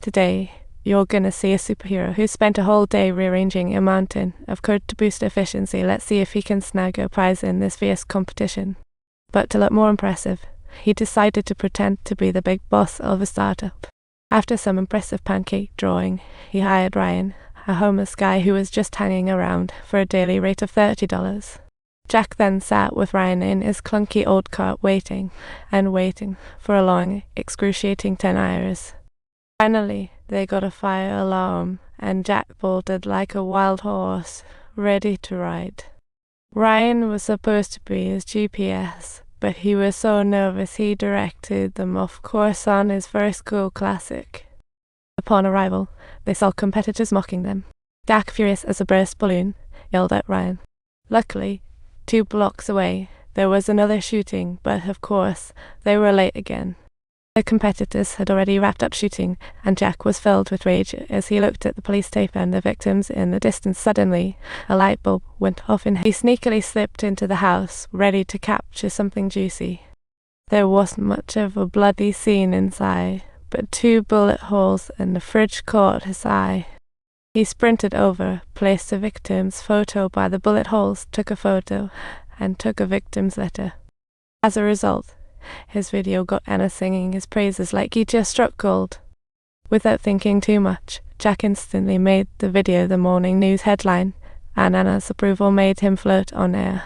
Today, you're gonna see a superhero who spent a whole day rearranging a mountain of code to boost efficiency. Let's see if he can snag a prize in this fierce competition. But to look more impressive, he decided to pretend to be the big boss of a startup. After some impressive pancake drawing, he hired Ryan, a homeless guy who was just hanging around, for a daily rate of $30. Jack then sat with Ryan in his clunky old car waiting for a long, excruciating 10 hours. Finally, they got a fire alarm, and Jack bolted like a wild horse, ready to ride. Ryan was supposed to be his GPS, but he was so nervous he directed them off course on his first school classic. Upon arrival, they saw competitors mocking them. Jack, furious as a burst balloon, yelled at Ryan. Luckily, 2 blocks away, there was another shooting, but of course, they were late again. The competitors had already wrapped up shooting, and Jack was filled with rage as he looked at the police tape and the victims in the distance. Suddenly, a light bulb went off and he sneakily slipped into the house, ready to capture something juicy. There wasn't much of a bloody scene inside, but 2 bullet holes in the fridge caught his eye. He sprinted over, placed the victim's photo by the bullet holes, took a photo, and took a victim's letter. As a result, his video got Anna singing his praises like he just struck gold. Without thinking too much, Jack instantly made the video the morning news headline, and Anna's approval made him float on air.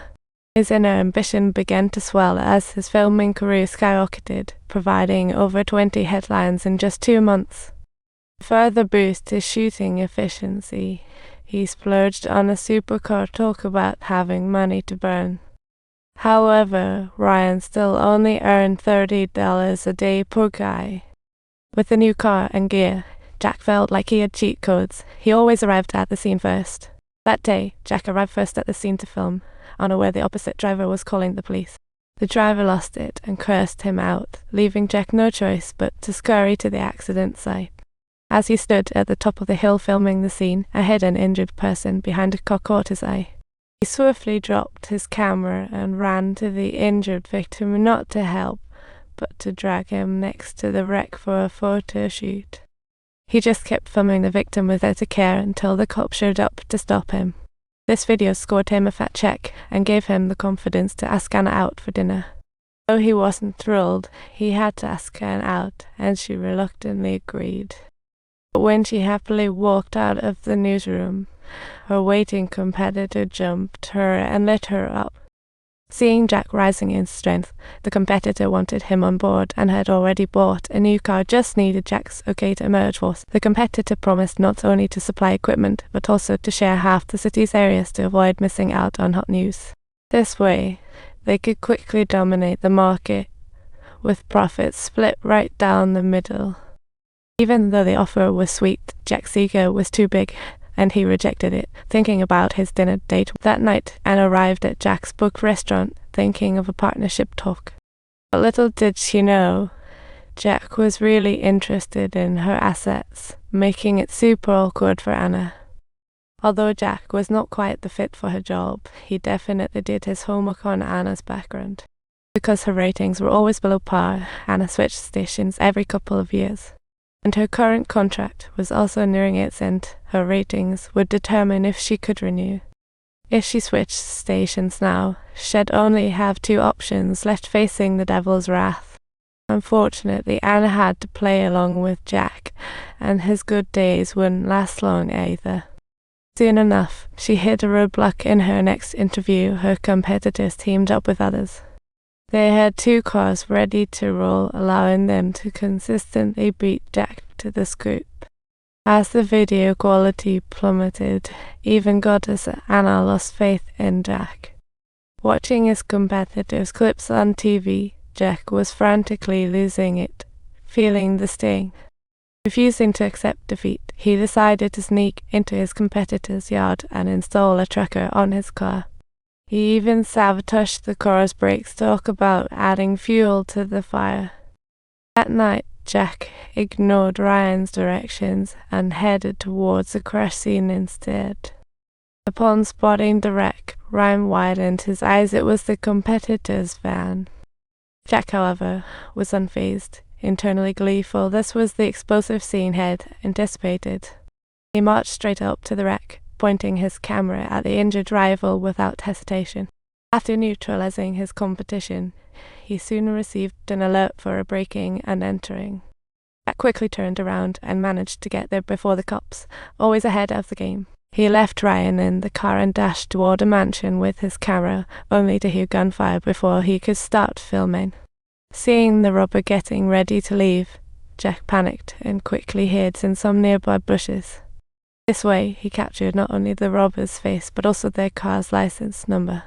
His inner ambition began to swell as his filming career skyrocketed, providing over 20 headlines in just 2 months. To further boost his shooting efficiency, he splurged on a supercar. Talk about having money to burn. However, Ryan still only earned $30 a day per guy. With the new car and gear, Jack felt like he had cheat codes. He always arrived at the scene first. That day, Jack arrived first at the scene to film, unaware the opposite driver was calling the police. The driver lost it and cursed him out, leaving Jack no choice but to scurry to the accident site. As he stood at the top of the hill filming the scene, a hidden injured person behind a car caught his eye. He swiftly dropped his camera and ran to the injured victim, not to help, but to drag him next to the wreck for a photo shoot. He just kept filming the victim without a care until the cop showed up to stop him. This video scored him a fat check and gave him the confidence to ask Anna out for dinner. Though he wasn't thrilled, he had to ask Anna out, and she reluctantly agreed. But when she happily walked out of the newsroom, her waiting competitor jumped her and lit her up. Seeing Jack rising in strength, the competitor wanted him on board and had already bought a new car, just needed Jack's okay to emerge force. The competitor promised not only to supply equipment, but also to share half the city's areas to avoid missing out on hot news. This way, they could quickly dominate the market, with profits split right down the middle. Even though the offer was sweet, Jack's ego was too big, and he rejected it, thinking about his dinner date that night, and arrived at Jack's booked restaurant, thinking of a partnership talk. But little did she know, Jack was really interested in her assets, making it super awkward for Anna. Although Jack was not quite the fit for her job, he definitely did his homework on Anna's background. Because her ratings were always below par, Anna switched stations every couple of years. And her current contract was also nearing its end. Her ratings would determine if she could renew. If she switched stations now, she'd only have 2 options left facing the devil's wrath. Unfortunately, Anna had to play along with Jack, and his good days wouldn't last long either. Soon enough, she hit a roadblock in her next interview. Her competitors teamed up with others. They had 2 cars ready to roll, allowing them to consistently beat Jack to the scoop. As the video quality plummeted, even goddess Anna lost faith in Jack. Watching his competitors' clips on TV, Jack was frantically losing it, feeling the sting. Refusing to accept defeat, he decided to sneak into his competitor's yard and install a tracker on his car. He even sabotaged the car's brakes. Talk about adding fuel to the fire. That night, Jack ignored Ryan's directions and headed towards the crash scene instead. Upon spotting the wreck, Ryan widened his eyes. It was the competitor's van. Jack, however, was unfazed. internally gleeful. This was the explosive scene Head anticipated. He marched straight up to the wreck, pointing his camera at the injured rival without hesitation. After neutralizing his competition, he soon received an alert for a braking and entering. Jack quickly turned around and managed to get there before the cops, always ahead of the game. He left Ryan in the car and dashed toward a mansion with his camera, only to hear gunfire before he could start filming. Seeing the robber getting ready to leave, Jack panicked and quickly hid in some nearby bushes. This way, he captured not only the robber's face but also their car's license number.